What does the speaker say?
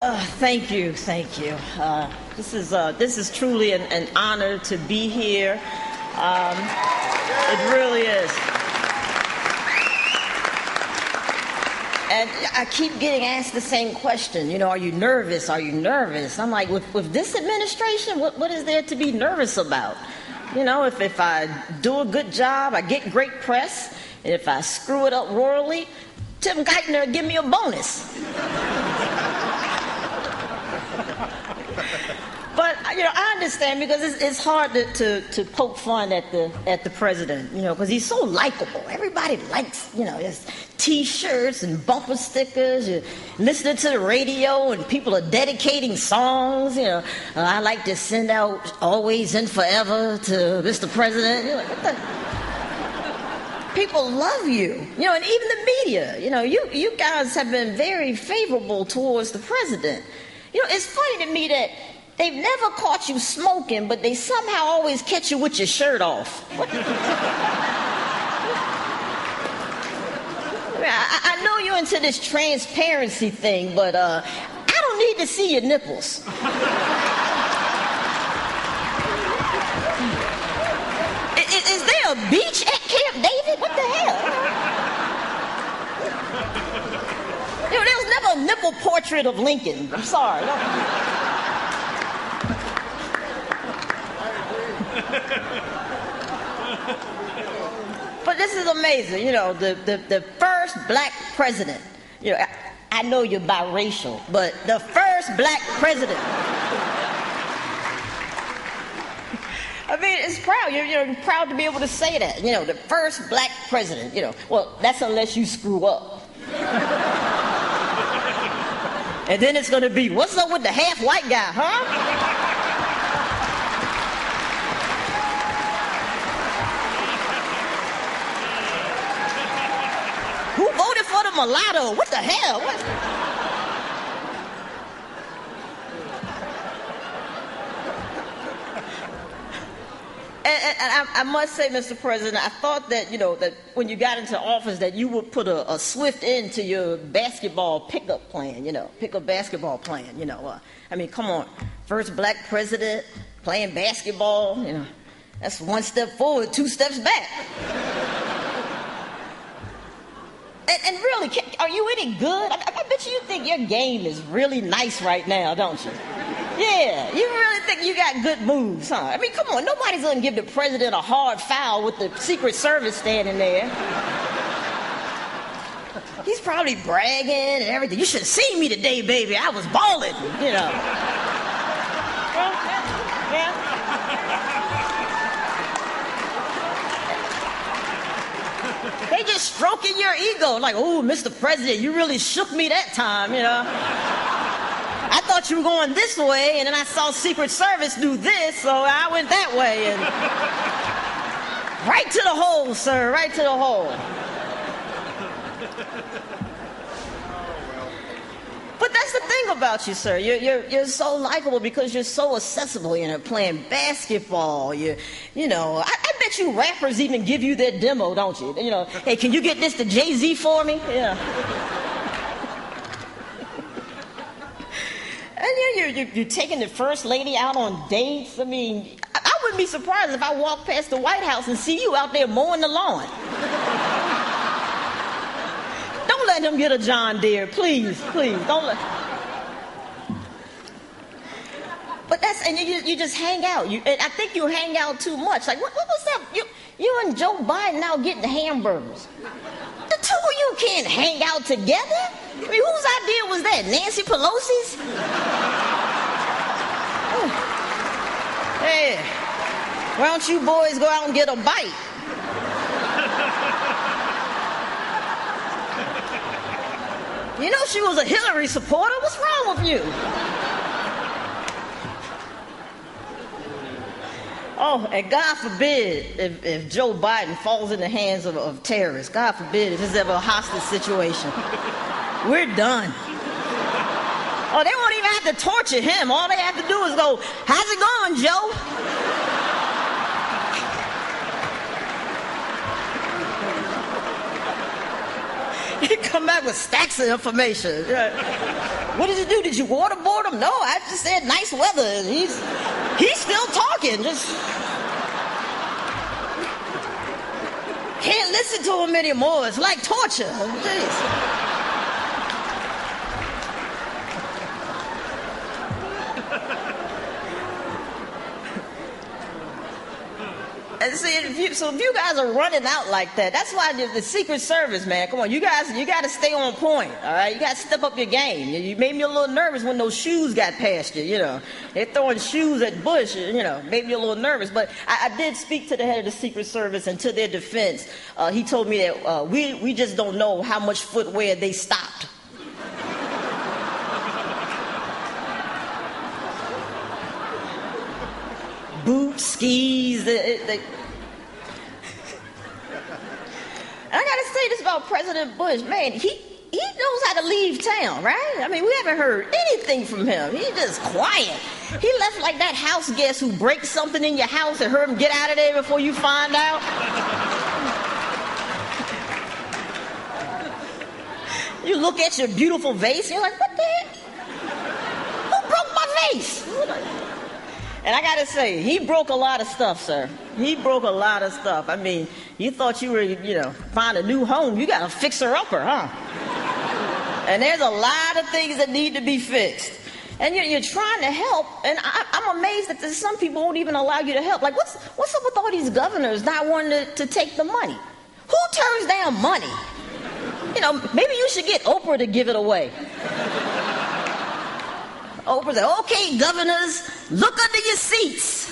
Thank you, thank you. This is truly an honor to be here. It really is. And I keep getting asked the same question, are you nervous? Are you nervous? I'm like, with this administration, what is there to be nervous about? If I do a good job, I get great press, and if I screw it up royally, Tim Geithner will give me a bonus. But I understand, because it's hard to poke fun at the president, because he's so likable. Everybody likes, his T-shirts and bumper stickers. You're listening to the radio, and people are dedicating songs. I like to send out "Always and Forever" to Mr. President. You're like, what the? People love you, and even the media. You guys have been very favorable towards the president. It's funny to me that they've never caught you smoking, but they somehow always catch you with your shirt off. I know you're into this transparency thing, but I don't need to see your nipples. Is there a beach at Camp David? What the hell? There was never a nipple portrait of Lincoln. I'm sorry. But this is amazing. The first black president. I know you're biracial, but the first black president. I mean, it's proud. You're proud to be able to say that. The first black president. Well, that's unless you screw up. And then it's going to be, what's up with the half-white guy, huh? Who voted for the mulatto? What the hell? And I must say, Mr. President, I thought that, that when you got into office that you would put a swift end to your basketball pickup plan, pickup basketball plan, I mean, come on. First black president playing basketball, that's one step forward, two steps back. And really, are you any good? I bet you think your game is really nice right now, don't you? Yeah, you really think you got good moves, huh? I mean, come on, nobody's gonna give the president a hard foul with the Secret Service standing there. He's probably bragging and everything. You should have seen me today, baby. I was balling, Yeah. They just stroking your ego, like, oh, Mr. President, you really shook me that time, I thought you were going this way, and then I saw Secret Service do this, so I went that way. And right to the hole, sir, right to the hole. But that's the thing about you, sir. You're so likable because you're so accessible. Playing basketball. I bet you rappers even give you their demo, don't you? Hey, can you get this to Jay-Z for me? Yeah. And you're taking the first lady out on dates. I mean, I wouldn't be surprised if I walked past the White House and see you out there mowing the lawn. Don't let him get a John Deere, please, don't let. But and you just hang out. And I think you hang out too much. Like, what was that? You and Joe Biden now getting hamburgers. The two of you can't hang out together. I mean, whose idea was that? Nancy Pelosi's? Oh. Hey, why don't you boys go out and get a bite? She was a Hillary supporter. What's wrong with you? Oh, and God forbid if Joe Biden falls in the hands of terrorists. God forbid if there's ever a hostage situation. We're done. Oh, they won't even have to torture him. All they have to do is go, how's it going, Joe? He come back with stacks of information. What did you do? Did you waterboard him? No, I just said nice weather. And he's still talking. Just can't listen to him anymore. It's like torture. Jeez. And see, if you guys are running out like that, that's why the Secret Service, man, come on, you got to stay on point, all right? You got to step up your game. You made me a little nervous when those shoes got past you, you know. They're throwing shoes at Bush, you know, made me a little nervous. But I did speak to the head of the Secret Service, and to their defense, he told me that we just don't know how much footwear they stopped. Boots, skis, and I gotta say this about President Bush, man, he knows how to leave town, right? I mean, we haven't heard anything from him. He's just quiet. He left like that house guest who breaks something in your house and heard him get out of there before you find out. You look at your beautiful vase, you're like, what the heck? Who broke my vase? And I gotta say, he broke a lot of stuff, sir. He broke a lot of stuff. I mean, you thought you were, you know, find a new home. You got a fixer-upper, huh? And there's a lot of things that need to be fixed. And you're trying to help, and I'm amazed that there's some people won't even allow you to help. Like, what's up with all these governors not wanting to take the money? Who turns down money? You know, maybe you should get Oprah to give it away. Oprah said, okay, governors, look under your seats.